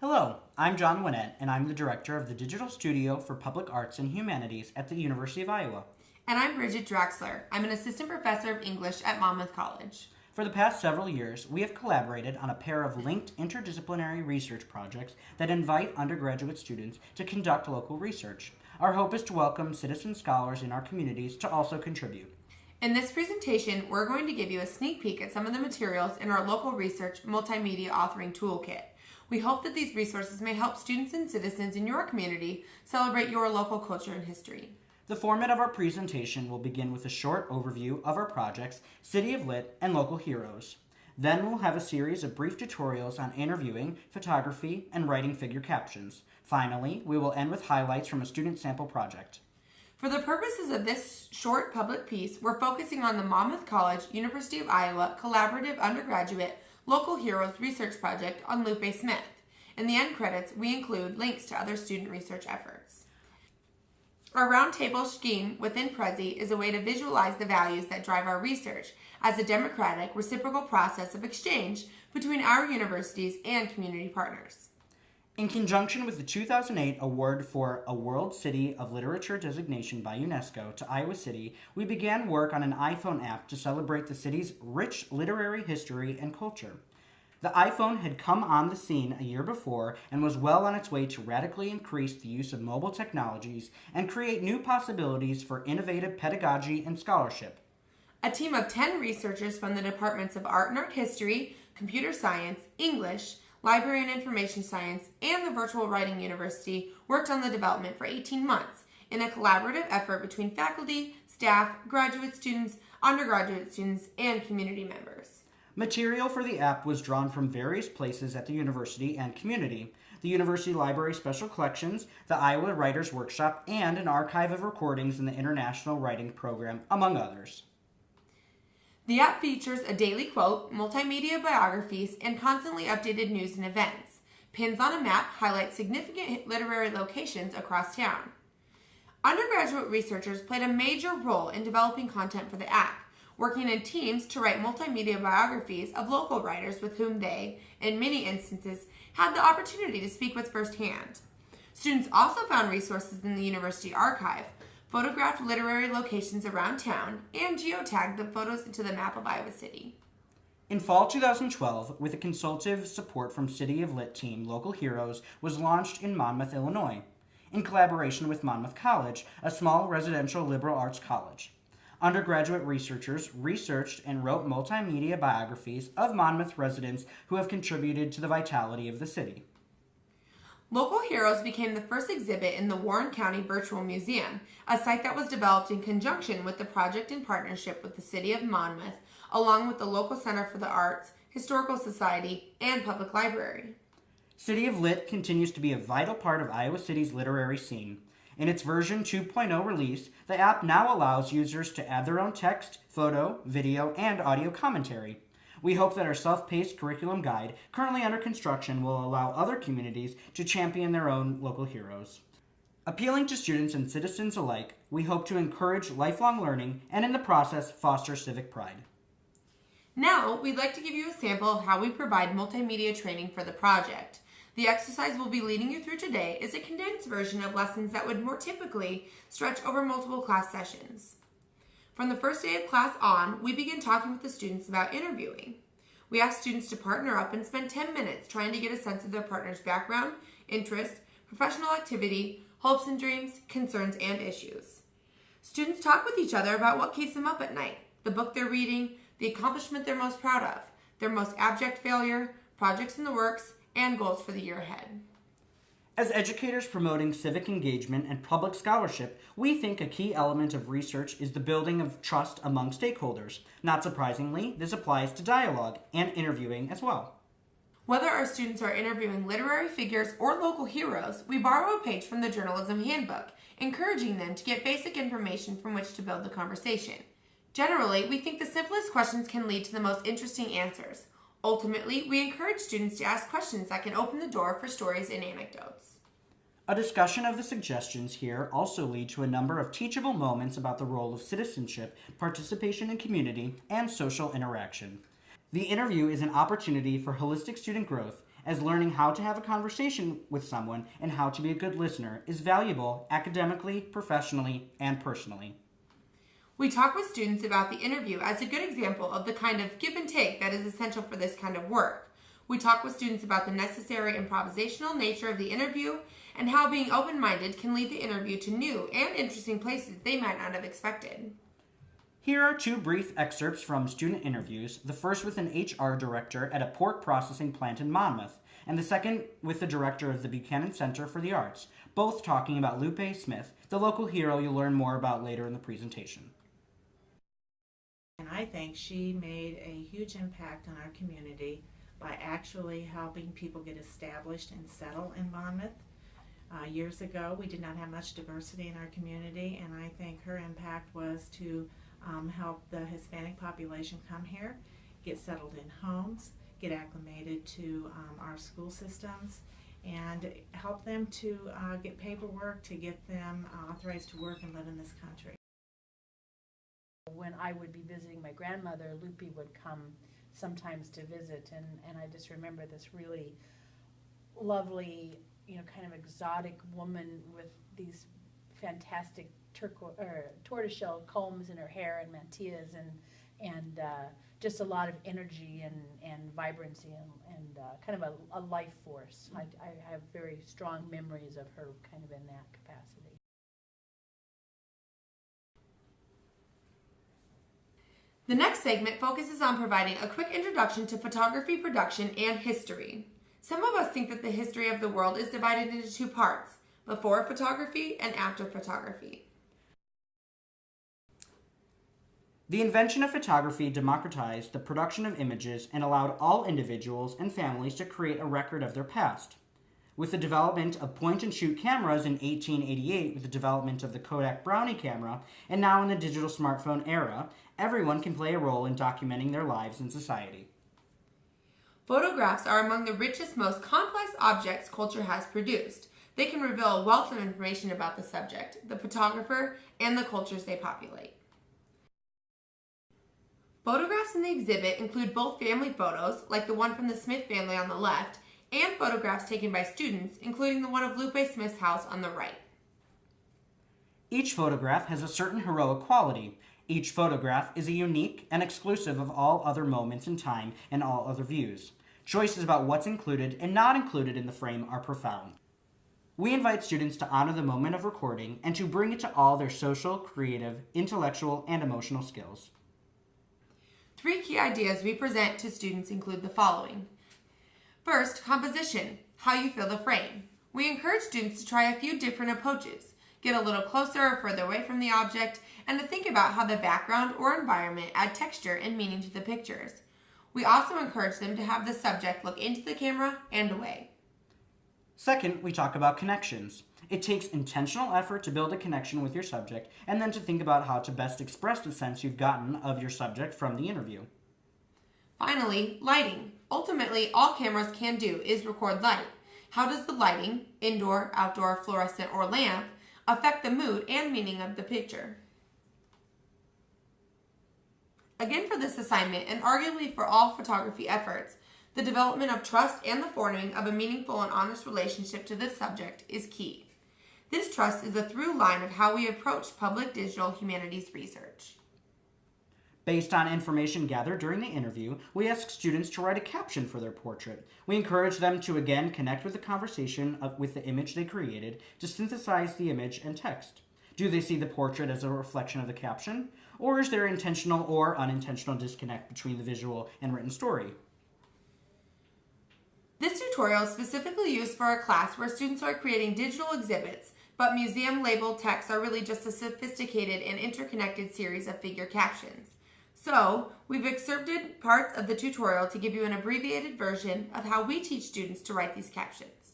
Hello, I'm John Winnett, and I'm the director of the Digital Studio for Public Arts and Humanities at the University of Iowa. And I'm Bridget Draxler. I'm an assistant professor of English at Monmouth College. For the past several years, we have collaborated on a pair of linked interdisciplinary research projects that invite undergraduate students to conduct local research. Our hope is to welcome citizen scholars in our communities to also contribute. In this presentation, we're going to give you a sneak peek at some of the materials in our local research multimedia authoring toolkit. We hope that these resources may help students and citizens in your community celebrate your local culture and history. The format of our presentation will begin with a short overview of our projects, City of Lit, and Local Heroes. Then we'll have a series of brief tutorials on interviewing, photography, and writing figure captions. Finally, we will end with highlights from a student sample project. For the purposes of this short public piece, we're focusing on the Monmouth College, University of Iowa Collaborative Undergraduate Local Heroes Research Project on Lupe Smith. In the end credits, we include links to other student research efforts. Our roundtable scheme within Prezi is a way to visualize the values that drive our research as a democratic, reciprocal process of exchange between our universities and community partners. In conjunction with the 2008 award for a World City of Literature designation by UNESCO to Iowa City, we began work on an iPhone app to celebrate the city's rich literary history and culture. The iPhone had come on the scene a year before and was well on its way to radically increase the use of mobile technologies and create new possibilities for innovative pedagogy and scholarship. A team of 10 researchers from the departments of Art and Art History, Computer Science, English, Library and Information Science, and the Virtual Writing University worked on the development for 18 months in a collaborative effort between faculty, staff, graduate students, undergraduate students, and community members. Material for the app was drawn from various places at the university and community: the University Library Special Collections, the Iowa Writers Workshop, and an archive of recordings in the International Writing Program, among others. The app features a daily quote, multimedia biographies, and constantly updated news and events. Pins on a map highlight significant literary locations across town. Undergraduate researchers played a major role in developing content for the app, working in teams to write multimedia biographies of local writers with whom they, in many instances, had the opportunity to speak with firsthand. Students also found resources in the university archive, photographed literary locations around town, and geotagged the photos into the map of Iowa City. In fall 2012, with a consultative support from City of Lit team, Local Heroes was launched in Monmouth, Illinois, in collaboration with Monmouth College, a small residential liberal arts college. Undergraduate researchers researched and wrote multimedia biographies of Monmouth residents who have contributed to the vitality of the city. Local Heroes became the first exhibit in the Warren County Virtual Museum, a site that was developed in conjunction with the project in partnership with the City of Monmouth, along with the local Center for the Arts, Historical Society, and Public Library. City of Lit continues to be a vital part of Iowa City's literary scene. In its version 2.0 release, the app now allows users to add their own text, photo, video, and audio commentary. We hope that our self-paced curriculum guide, currently under construction, will allow other communities to champion their own local heroes. Appealing to students and citizens alike, we hope to encourage lifelong learning and in the process foster civic pride. Now, we'd like to give you a sample of how we provide multimedia training for the project. The exercise we'll be leading you through today is a condensed version of lessons that would more typically stretch over multiple class sessions. From the first day of class on, we begin talking with the students about interviewing. We ask students to partner up and spend 10 minutes trying to get a sense of their partner's background, interests, professional activity, hopes and dreams, concerns, and issues. Students talk with each other about what keeps them up at night, the book they're reading, the accomplishment they're most proud of, their most abject failure, projects in the works, and goals for the year ahead. As educators promoting civic engagement and public scholarship, we think a key element of research is the building of trust among stakeholders. Not surprisingly, this applies to dialogue and interviewing as well. Whether our students are interviewing literary figures or local heroes, we borrow a page from the Journalism Handbook, encouraging them to get basic information from which to build the conversation. Generally, we think the simplest questions can lead to the most interesting answers. Ultimately, we encourage students to ask questions that can open the door for stories and anecdotes. A discussion of the suggestions here also lead to a number of teachable moments about the role of citizenship, participation in community, and social interaction. The interview is an opportunity for holistic student growth as learning how to have a conversation with someone and how to be a good listener is valuable academically, professionally, and personally. We talk with students about the interview as a good example of the kind of give and take that is essential for this kind of work. We talk with students about the necessary improvisational nature of the interview and how being open-minded can lead the interview to new and interesting places they might not have expected. Here are two brief excerpts from student interviews, the first with an HR director at a pork processing plant in Monmouth, and the second with the director of the Buchanan Center for the Arts, both talking about Lupe Smith, the local hero you'll learn more about later in the presentation. And I think she made a huge impact on our community by actually helping people get established and settle in Monmouth. Years ago, we did not have much diversity in our community, and I think her impact was to help the Hispanic population come here, get settled in homes, get acclimated to our school systems, and help them to get paperwork to get them authorized to work and live in this country. When I would be visiting my grandmother, Lupe would come sometimes to visit, and I just remember this really lovely, kind of exotic woman with these fantastic tortoiseshell combs in her hair and mantillas, and just a lot of energy and vibrancy and kind of a life force. I have very strong memories of her kind of in that capacity. The next segment focuses on providing a quick introduction to photography production and history. Some of us think that the history of the world is divided into two parts, before photography and after photography. The invention of photography democratized the production of images and allowed all individuals and families to create a record of their past. With the development of point-and-shoot cameras in 1888, with the development of the Kodak Brownie camera, and now in the digital smartphone era, everyone can play a role in documenting their lives in society. Photographs are among the richest, most complex objects culture has produced. They can reveal a wealth of information about the subject, the photographer, and the cultures they populate. Photographs in the exhibit include both family photos, like the one from the Smith family on the left, and photographs taken by students, including the one of Lupe Smith's house on the right. Each photograph has a certain heroic quality. Each photograph is a unique and exclusive of all other moments in time and all other views. Choices about what's included and not included in the frame are profound. We invite students to honor the moment of recording and to bring it to all their social, creative, intellectual, and emotional skills. 3 key ideas we present to students include the following. First, composition, how you fill the frame. We encourage students to try a few different approaches, get a little closer or further away from the object, and to think about how the background or environment add texture and meaning to the pictures. We also encourage them to have the subject look into the camera and away. Second, we talk about connections. It takes intentional effort to build a connection with your subject and then to think about how to best express the sense you've gotten of your subject from the interview. Finally, lighting. Ultimately, all cameras can do is record light. How does the lighting, indoor, outdoor, fluorescent, or lamp, affect the mood and meaning of the picture? Again, for this assignment, and arguably for all photography efforts, the development of trust and the forming of a meaningful and honest relationship to this subject is key. This trust is the through line of how we approach public digital humanities research. Based on information gathered during the interview, we ask students to write a caption for their portrait. We encourage them to again connect with the conversation with the image they created to synthesize the image and text. Do they see the portrait as a reflection of the caption? Or is there intentional or unintentional disconnect between the visual and written story? This tutorial is specifically used for a class where students are creating digital exhibits, but museum-labeled texts are really just a sophisticated and interconnected series of figure captions. So, we've excerpted parts of the tutorial to give you an abbreviated version of how we teach students to write these captions.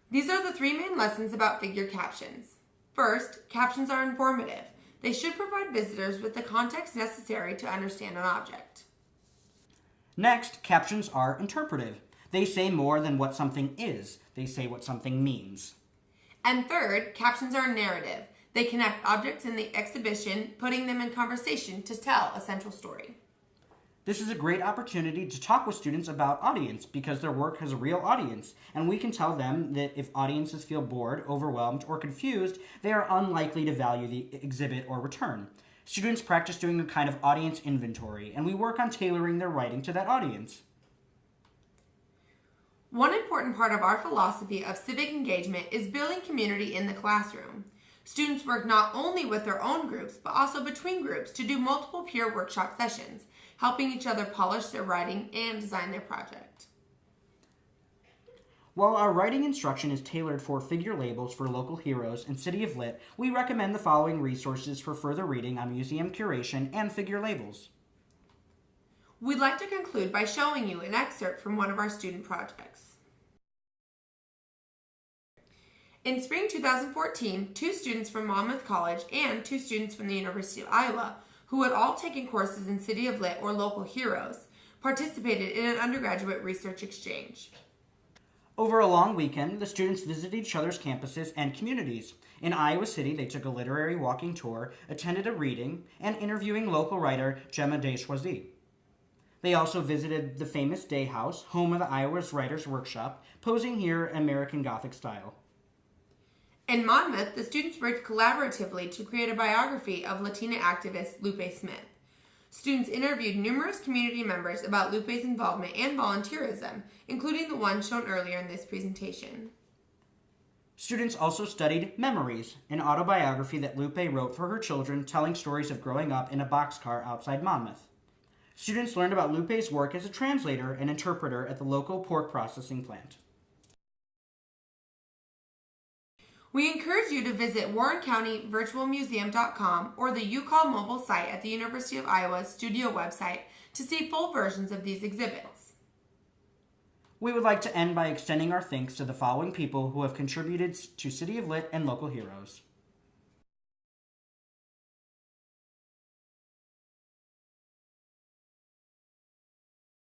These are the 3 main lessons about figure captions. First, captions are informative. They should provide visitors with the context necessary to understand an object. Next, captions are interpretive. They say more than what something is. They say what something means. And third, captions are narrative. They connect objects in the exhibition, putting them in conversation to tell a central story. This is a great opportunity to talk with students about audience because their work has a real audience, and we can tell them that if audiences feel bored, overwhelmed, or confused, they are unlikely to value the exhibit or return. Students practice doing a kind of audience inventory, and we work on tailoring their writing to that audience. One important part of our philosophy of civic engagement is building community in the classroom. Students work not only with their own groups, but also between groups to do multiple peer workshop sessions, helping each other polish their writing and design their project. While our writing instruction is tailored for figure labels for Local Heroes and City of Lit, we recommend the following resources for further reading on museum curation and figure labels. We'd like to conclude by showing you an excerpt from one of our student projects. In spring 2014, 2 students from Monmouth College and 2 students from the University of Iowa, who had all taken courses in City of Lit or Local Heroes, participated in an undergraduate research exchange. Over a long weekend, the students visited each other's campuses and communities. In Iowa City, they took a literary walking tour, attended a reading, and interviewing local writer Gemma Deschoisy. They also visited the famous Day House, home of the Iowa's Writers' Workshop, posing here in American Gothic style. In Monmouth, the students worked collaboratively to create a biography of Latina activist Lupe Smith. Students interviewed numerous community members about Lupe's involvement and volunteerism, including the one shown earlier in this presentation. Students also studied Memories, an autobiography that Lupe wrote for her children, telling stories of growing up in a boxcar outside Monmouth. Students learned about Lupe's work as a translator and interpreter at the local pork processing plant. We encourage you to visit warrencountyvirtualmuseum.com or the UCall mobile site at the University of Iowa's studio website to see full versions of these exhibits. We would like to end by extending our thanks to the following people who have contributed to City of Lit and Local Heroes.